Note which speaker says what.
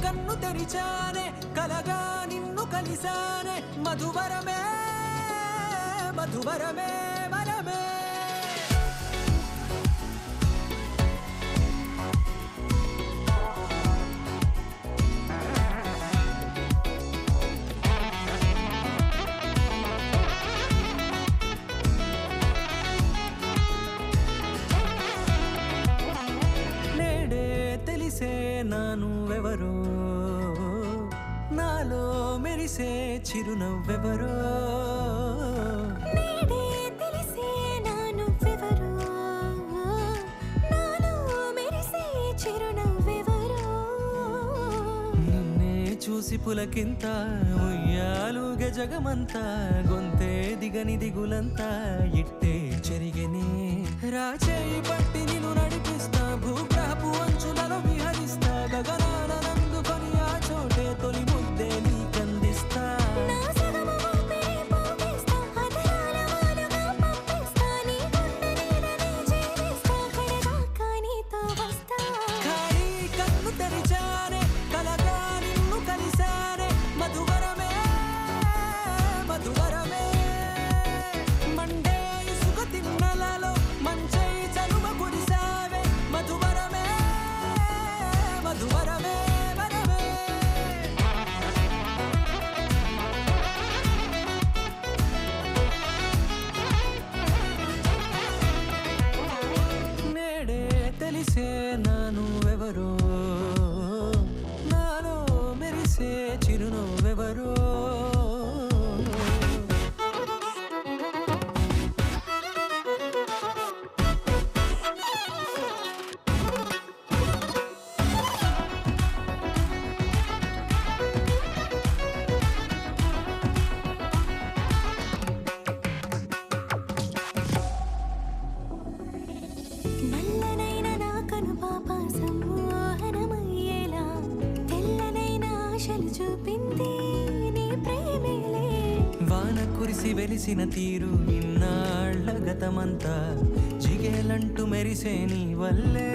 Speaker 1: కన్ను తెరిచానే కలగా నిన్ను కలిసానే మధువరమే మధువరమే వరమే తెలిసే నానువెవరో నాలో మెరిసే చిరునవ్వెవరో
Speaker 2: నేడే తెలిసే నానువెవరో నాలో మెరిసే చిరునవ్వెవరో
Speaker 1: నిన్నే చూసి పులకింత ఉయ్యాలుగ జగమంతా గొంతే దిగని దిగులంతా ఇట్టే చెరిగెనే రాచేయి పట్టి నిన్ను నడిపిస్తా భూగ్రహపు అంచులలో విహరిస్తా గగనాన నందుకొని ఆ చోటే తొలి ముద్దే నీకందిస్తా
Speaker 2: నా సగము ఊపిరి పోగేస్తా అదరాల వాలుగా పంపిస్తా నీ గుండె నీడనే చేరేస్తా కడదాకా నీతో వస్తా
Speaker 1: ఖాళీ కన్ను తెరిచానే కలగా నిన్ను కలిసానే మధువరమే మధువరమే మండే ఇసుక తిన్నలలో మంచై చలువ కురిసావే మధువరమే మధువరమే వరమే నేడే తెలిసే నానువెవరో నాలో మెరిసే చిరునవ్వెవరో
Speaker 2: నల్లనైన నా కనుపాప సమ్మోహనమయ్యేలా తెల్లనైన ఆశలు చూపింది నీ ప్రేమేలే
Speaker 1: వాన కురిసి వెలిసిన తీరు ఇన్నాళ్ల గతమంతా జిగేలంటూ మెరిసే నీ వల్లే